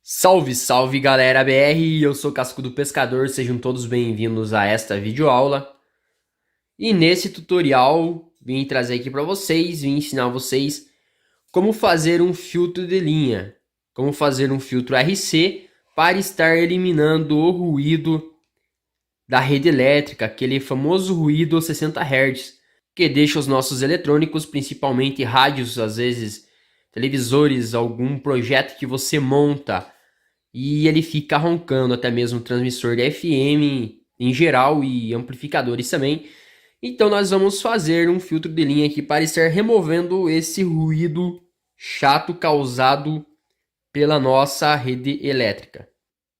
Salve, salve galera BR, eu sou Cascudo Pescador, sejam todos bem-vindos a esta videoaula. E nesse tutorial vim trazer aqui para vocês, vim ensinar vocês como fazer um filtro de linha, como fazer um filtro RC para estar eliminando o ruído da rede elétrica, aquele famoso ruído 60 Hz, que deixa os nossos eletrônicos, principalmente rádios, às vezes televisores, algum projeto que você monta, e ele fica roncando, até mesmo transmissor de FM em geral e amplificadores também. Então nós vamos fazer um filtro de linha aqui para estar removendo esse ruído chato causado pela nossa rede elétrica.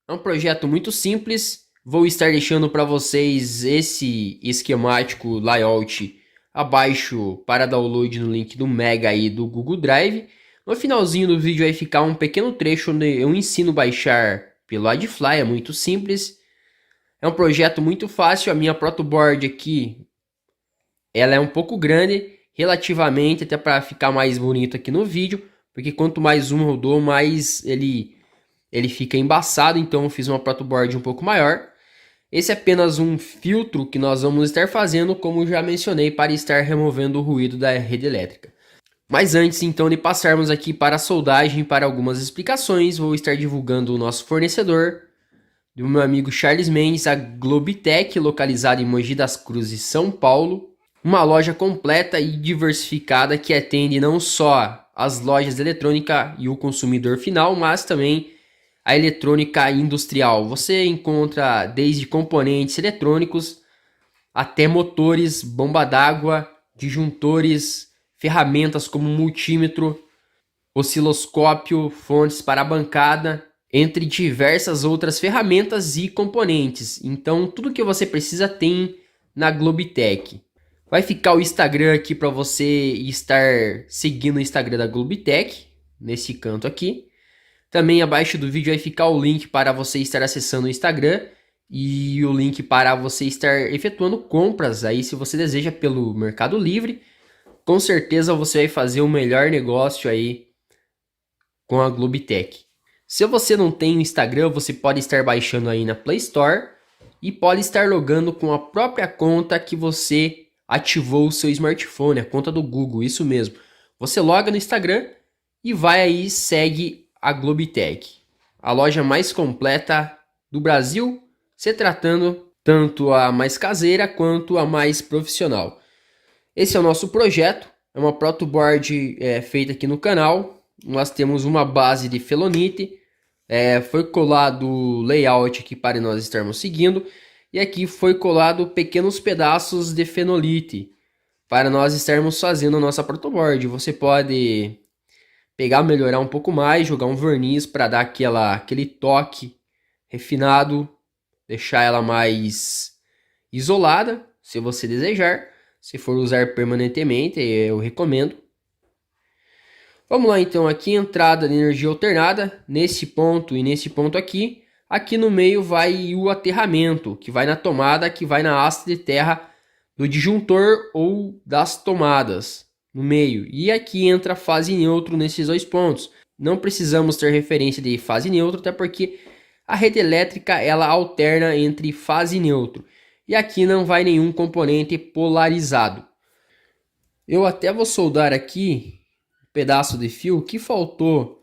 É um projeto muito simples, vou estar deixando para vocês esse esquemático layout abaixo para download no link do Mega aí do Google Drive. No finalzinho do vídeo vai ficar um pequeno trecho onde eu ensino a baixar pelo Adfly, é muito simples. É um projeto muito fácil, a minha protoboard aqui, ela é um pouco grande, relativamente, até para ficar mais bonito aqui no vídeo, porque quanto mais zoom eu dou, mais ele fica embaçado, então eu fiz uma protoboard um pouco maior. Esse é apenas um filtro que nós vamos estar fazendo, como já mencionei, para estar removendo o ruído da rede elétrica. Mas antes então de passarmos aqui para a soldagem, para algumas explicações, vou estar divulgando o nosso fornecedor, do meu amigo Charles Mendes, a Globitech, localizada em Mogi das Cruzes, São Paulo. Uma loja completa e diversificada que atende não só as lojas de eletrônica e o consumidor final, mas também a eletrônica industrial. Você encontra desde componentes eletrônicos até motores, bomba d'água, disjuntores, ferramentas como multímetro, osciloscópio, fontes para a bancada, entre diversas outras ferramentas e componentes. Então, tudo que você precisa tem na Globitech. Vai ficar o Instagram aqui para você estar seguindo o Instagram da Globitech, nesse canto aqui. Também abaixo do vídeo vai ficar o link para você estar acessando o Instagram e o link para você estar efetuando compras aí, se você deseja, pelo Mercado Livre. Com certeza você vai fazer o melhor negócio aí com a Globitech. Se você não tem o Instagram, você pode estar baixando aí na Play Store e pode estar logando com a própria conta que você ativou o seu smartphone, a conta do Google, isso mesmo. Você loga no Instagram e vai aí e segue a Globitech, a loja mais completa do Brasil, se tratando tanto a mais caseira quanto a mais profissional. Esse é o nosso projeto, é uma protoboard feita aqui no canal. Nós temos uma base de Felonite, foi colado o layout aqui para nós estarmos seguindo, e aqui foi colado pequenos pedaços de fenolite para nós estarmos fazendo a nossa protoboard. Você pode pegar, melhorar um pouco mais, jogar um verniz para dar aquele toque refinado, deixar ela mais isolada, se você desejar. Se for usar permanentemente, eu recomendo. Vamos lá então, aqui entrada de energia alternada, nesse ponto e nesse ponto aqui. Aqui no meio vai o aterramento, que vai na tomada, que vai na haste de terra do disjuntor ou das tomadas, no meio. E aqui entra fase neutro nesses dois pontos. Não precisamos ter referência de fase neutro, até porque a rede elétrica ela alterna entre fase e neutro. E aqui não vai nenhum componente polarizado. Eu até vou soldar aqui um pedaço de fio que faltou.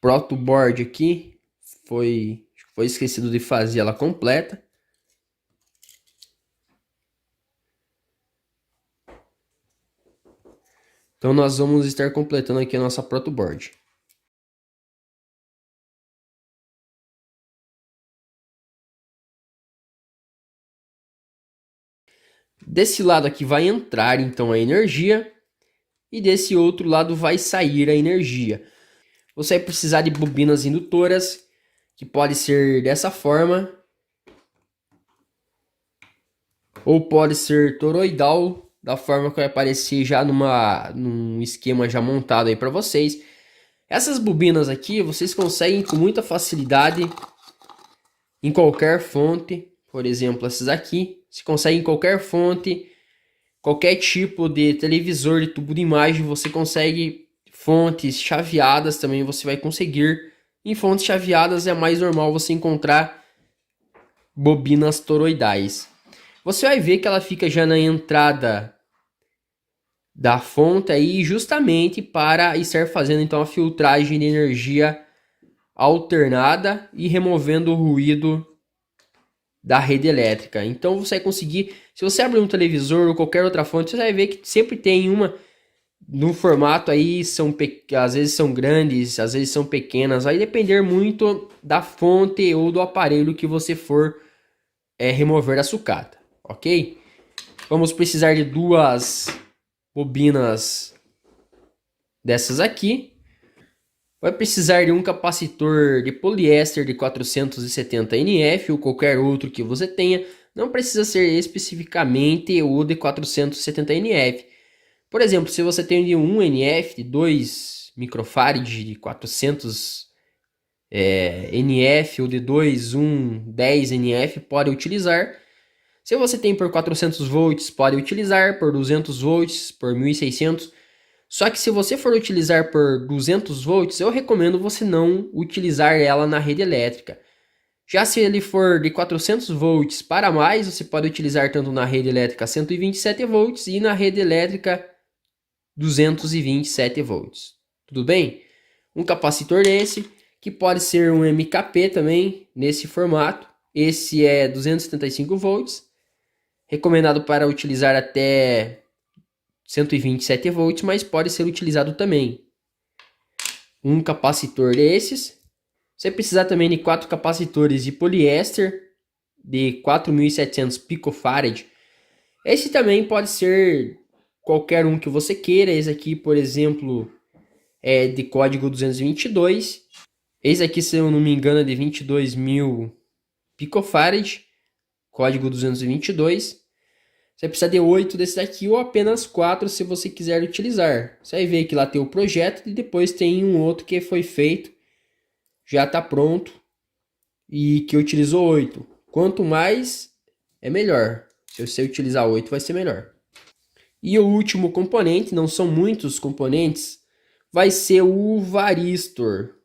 Protoboard aqui foi esquecido de fazer ela completa. Então nós vamos estar completando aqui a nossa protoboard. Desse lado aqui vai entrar então a energia e desse outro lado vai sair a energia. Você vai precisar de bobinas indutoras, que pode ser dessa forma, ou pode ser toroidal, da forma que vai aparecer já num esquema já montado aí para vocês. Essas bobinas aqui vocês conseguem com muita facilidade em qualquer fonte. Por exemplo, essas aqui, você consegue em qualquer fonte, qualquer tipo de televisor de tubo de imagem, você consegue Fontes chaveadas também você vai conseguir. Em fontes chaveadas é mais normal você encontrar bobinas toroidais. Você vai ver que ela fica já na entrada da fonte aí justamente para estar fazendo então a filtragem de energia alternada e removendo o ruído da rede elétrica. Então você vai conseguir, se você abrir um televisor ou qualquer outra fonte, você vai ver que sempre tem uma no formato aí, às vezes são grandes, às vezes são pequenas, vai depender muito da fonte ou do aparelho que você for remover a sucata, ok? Vamos precisar de duas bobinas dessas aqui. Vai precisar de um capacitor de poliéster de 470 NF ou qualquer outro que você tenha. Não precisa ser especificamente o de 470 NF. Por exemplo, se você tem de 1 NF, de 2 microfarad de 400 NF ou de 2, 10 NF, pode utilizar. Se você tem por 400 volts, pode utilizar por 200 volts, por 1600. Só que se você for utilizar por 200 volts, eu recomendo você não utilizar ela na rede elétrica. Já se ele for de 400 volts para mais, você pode utilizar tanto na rede elétrica 127 volts e na rede elétrica 227 volts. Tudo bem? Um capacitor desse, que pode ser um MKP também, nesse formato. Esse é 275 volts, recomendado para utilizar até 127 volts, mas pode ser utilizado também. Um capacitor desses. Você precisar também de 4 capacitores de poliéster de 4.700 picofarad. Esse também pode ser qualquer um que você queira. Esse aqui, por exemplo, é de código 222. Esse aqui, se eu não me engano, é de 22.000 picofarad, código 222. Você precisa de 8 desse daqui ou apenas 4 se você quiser utilizar. Você vai ver que lá tem o projeto e depois tem um outro que foi feito, já está pronto e que utilizou 8. Quanto mais, é melhor. Se você utilizar 8, vai ser melhor. E o último componente, não são muitos componentes, vai ser o varistor.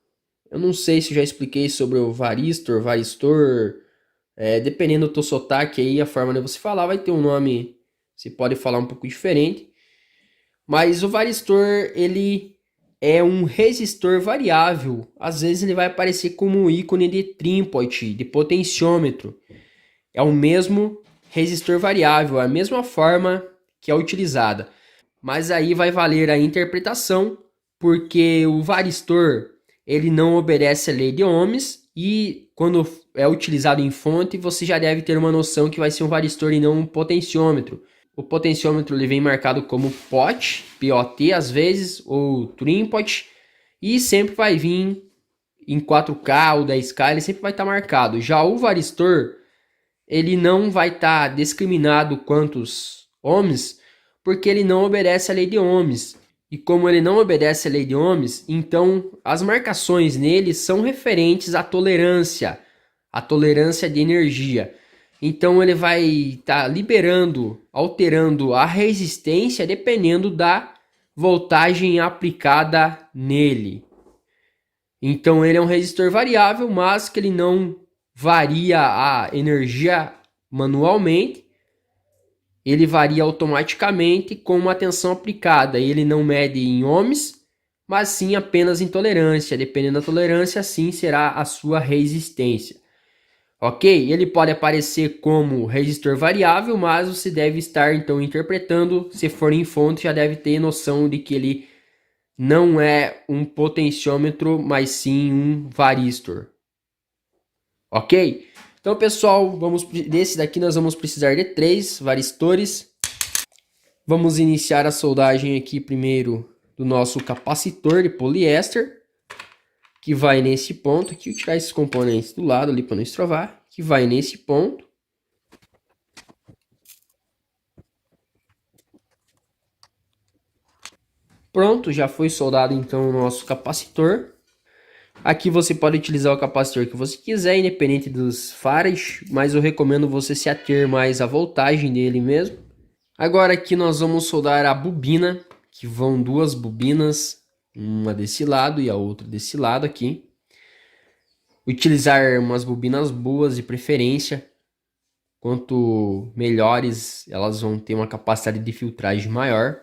Eu não sei se já expliquei sobre o varistor, varistor. Dependendo do teu sotaque aí, a forma de você falar vai ter um nome, você pode falar um pouco diferente. Mas o varistor, ele é um resistor variável. Às vezes ele vai aparecer como um ícone de trípode, de potenciômetro. É o mesmo resistor variável, a mesma forma que é utilizada. Mas aí vai valer a interpretação, porque o varistor, ele não obedece a lei de Ohms e quando é utilizado em fonte, você já deve ter uma noção que vai ser um varistor e não um potenciômetro. O potenciômetro ele vem marcado como POT, POT às vezes, ou trípode, e sempre vai vir em 4K ou 10K, ele sempre vai estar marcado. Já o varistor, ele não vai estar discriminado quantos ohms, porque ele não obedece à lei de Ohms. E como ele não obedece à lei de Ohms, então as marcações nele são referentes à tolerância de energia. Então ele vai estar liberando, alterando a resistência dependendo da voltagem aplicada nele. Então ele é um resistor variável, mas que ele não varia a energia manualmente. Ele varia automaticamente com uma tensão aplicada. Ele não mede em ohms, mas sim apenas em tolerância. Dependendo da tolerância, assim será a sua resistência. Ok? Ele pode aparecer como resistor variável, mas você deve estar então interpretando. Se for em fonte, já deve ter noção de que ele não é um potenciômetro, mas sim um varistor. Ok? Então, pessoal, desse daqui nós vamos precisar de 3 varistores. Vamos iniciar a soldagem aqui primeiro do nosso capacitor de poliéster, que vai nesse ponto aqui. Vou tirar esses componentes do lado ali para não estrovar, que vai nesse ponto. Pronto, já foi soldado então o nosso capacitor. Aqui você pode utilizar o capacitor que você quiser, independente dos farads, mas eu recomendo você se ater mais à voltagem dele mesmo. Agora aqui nós vamos soldar a bobina, que vão 2 bobinas uma desse lado e a outra desse lado aqui. Utilizar umas bobinas boas de preferência. Quanto melhores, elas vão ter uma capacidade de filtragem maior.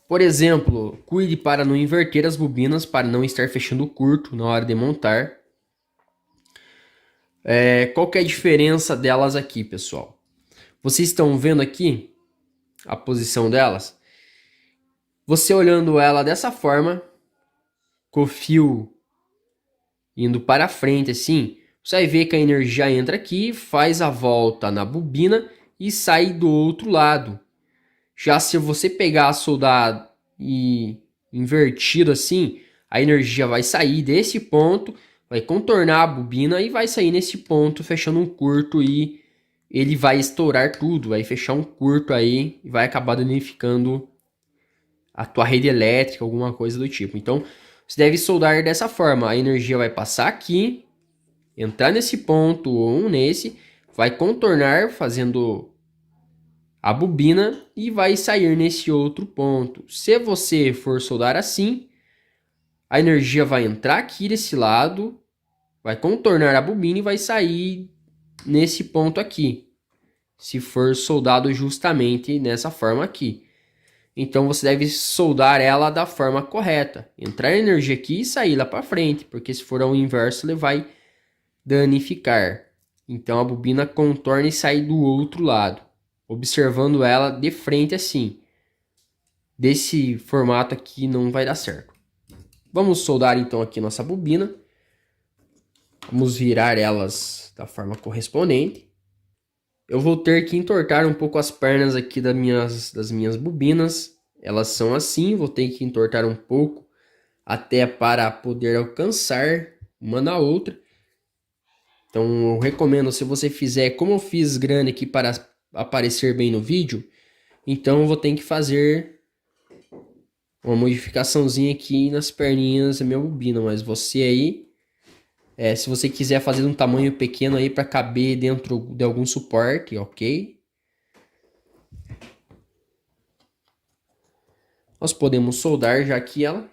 Por exemplo, cuide para não inverter as bobinas para não estar fechando curto na hora de montar. Qual que é a diferença delas aqui, pessoal? Vocês estão vendo aqui a posição delas? Você olhando ela dessa forma, com o fio indo para frente assim, você vai ver que a energia entra aqui, faz a volta na bobina e sai do outro lado. Já se você pegar, soldar e invertido assim, a energia vai sair desse ponto, vai contornar a bobina e vai sair nesse ponto, fechando um curto e ele vai estourar tudo, vai fechar um curto aí e vai acabar danificando a tua rede elétrica, alguma coisa do tipo. Então, você deve soldar dessa forma, a energia vai passar aqui, entrar nesse ponto ou nesse, vai contornar fazendo a bobina e vai sair nesse outro ponto. Se você for soldar assim, a energia vai entrar aqui desse lado, vai contornar a bobina e vai sair nesse ponto aqui. Se for soldado justamente nessa forma aqui. Então você deve soldar ela da forma correta. Entrar energia aqui e sair lá para frente, porque se for ao inverso ele vai danificar. Então a bobina contorna e sai do outro lado, observando ela de frente assim. Desse formato aqui não vai dar certo. Vamos soldar então aqui nossa bobina. Vamos virar elas da forma correspondente. Eu vou ter que entortar um pouco as pernas aqui das minhas bobinas. Elas são assim, vou ter que entortar um pouco até para poder alcançar uma na outra. Então eu recomendo, se você fizer como eu fiz grande aqui para aparecer bem no vídeo, então eu vou ter que fazer uma modificaçãozinha aqui nas perninhas da minha bobina. Mas você aí, se você quiser fazer um tamanho pequeno aí para caber dentro de algum suporte, ok? Nós podemos soldar já aqui ela.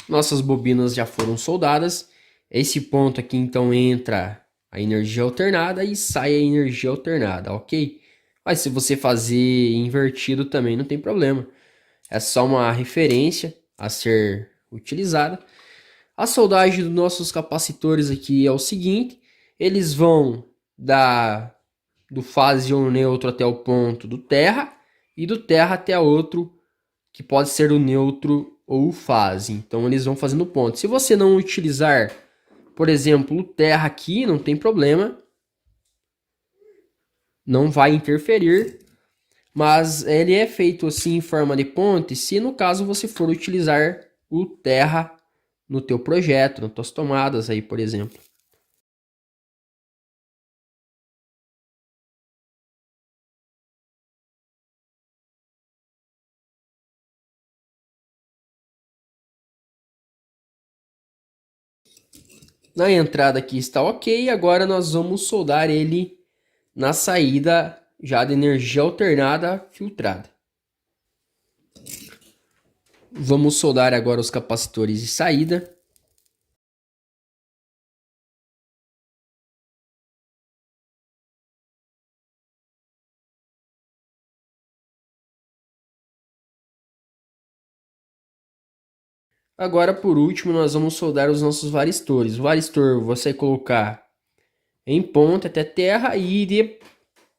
Nossas bobinas já foram soldadas. Esse ponto aqui então entra a energia alternada e sai a energia alternada, ok? Mas se você fazer invertido também não tem problema. É só uma referência a ser utilizada. A soldagem dos nossos capacitores aqui é o seguinte. Eles vão do fase ou neutro até o ponto do terra. E do terra até outro, que pode ser o neutro ou fase. Então eles vão fazendo ponto. Se você não utilizar, por exemplo, o terra aqui, não tem problema. Não vai interferir. Mas ele é feito assim em forma de ponte, se no caso você for utilizar o terra no teu projeto, nas tuas tomadas aí, por exemplo. Na entrada aqui está ok, agora nós vamos soldar ele na saída já de energia alternada filtrada. Vamos soldar agora os capacitores de saída. Agora, por último, nós vamos soldar os nossos varistores. O varistor você vai colocar em ponta até terra e de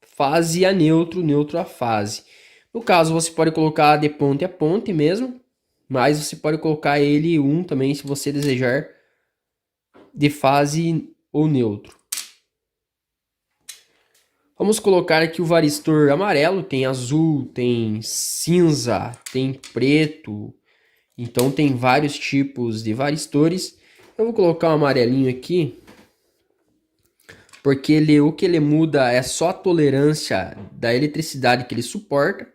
fase a neutro, neutro a fase. No caso, você pode colocar de ponte a ponte mesmo, mas você pode colocar ele também, se você desejar, de fase ou neutro. Vamos colocar aqui o varistor amarelo, tem azul, tem cinza, tem preto, então tem vários tipos de varistores. Eu vou colocar um amarelinho aqui, porque o que ele muda é só a tolerância da eletricidade que ele suporta.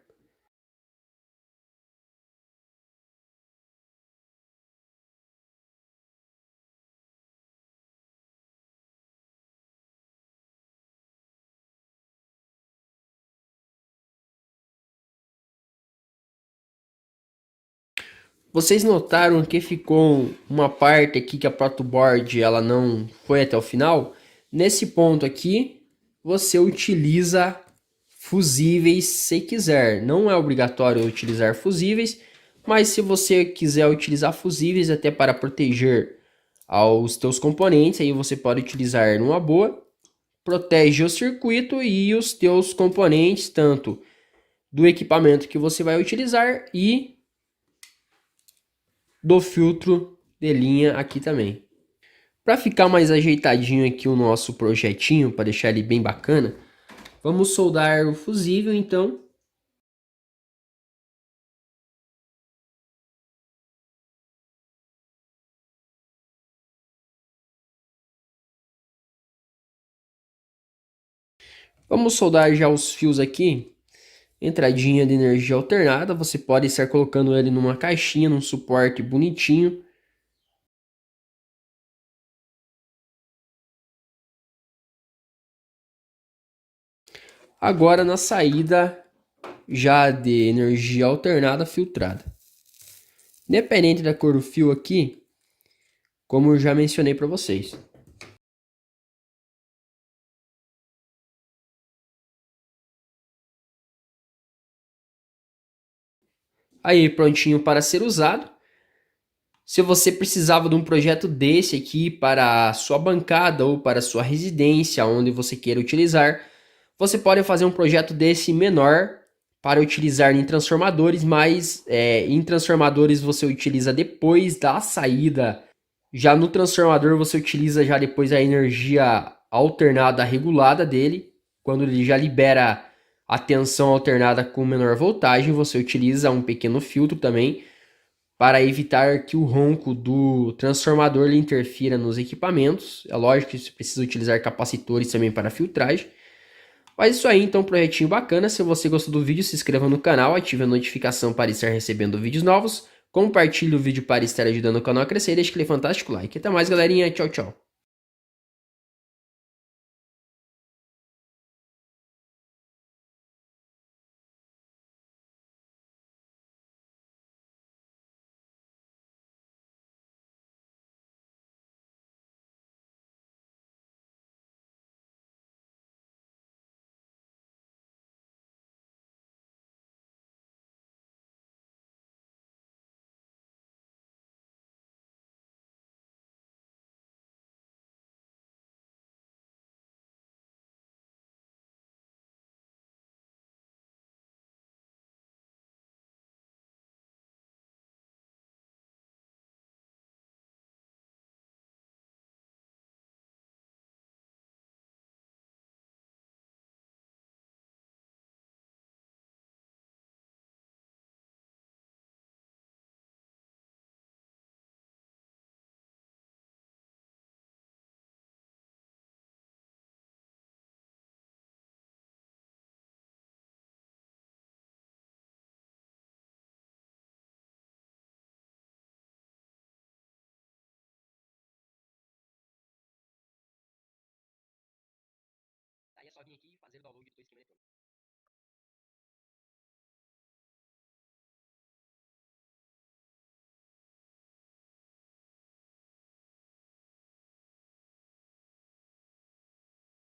Vocês notaram que ficou uma parte aqui que a protoboard ela não foi até o final? Nesse ponto aqui, você utiliza fusíveis se quiser. Não é obrigatório utilizar fusíveis, mas se você quiser utilizar fusíveis até para proteger aos teus componentes, aí você pode utilizar numa boa. Protege o circuito e os teus componentes, tanto do equipamento que você vai utilizar e do filtro de linha aqui também. Para ficar mais ajeitadinho aqui o nosso projetinho, para deixar ele bem bacana, vamos soldar o fusível então. Vamos soldar já os fios aqui. Entradinha de energia alternada, você pode estar colocando ele numa caixinha, num suporte bonitinho. Agora na saída já de energia alternada filtrada. Independente da cor do fio aqui, como eu já mencionei para vocês. Aí, prontinho para ser usado. Se você precisava de um projeto desse aqui para a sua bancada ou para a sua residência, onde você queira utilizar, você pode fazer um projeto desse menor para utilizar em transformadores, mas em transformadores você utiliza depois da saída. Já no transformador você utiliza já depois a energia alternada regulada dele. Quando ele já libera a tensão alternada com menor voltagem, você utiliza um pequeno filtro também para evitar que o ronco do transformador lhe interfira nos equipamentos. É lógico que você precisa utilizar capacitores também para filtragem. Mas isso aí, então, um projetinho bacana. Se você gostou do vídeo, se inscreva no canal, ative a notificação para estar recebendo vídeos novos. Compartilhe o vídeo para estar ajudando o canal a crescer e deixe aquele fantástico like. Até mais, galerinha. Tchau, tchau. Aí é só vir aqui e fazer o download do esquema eletrônico.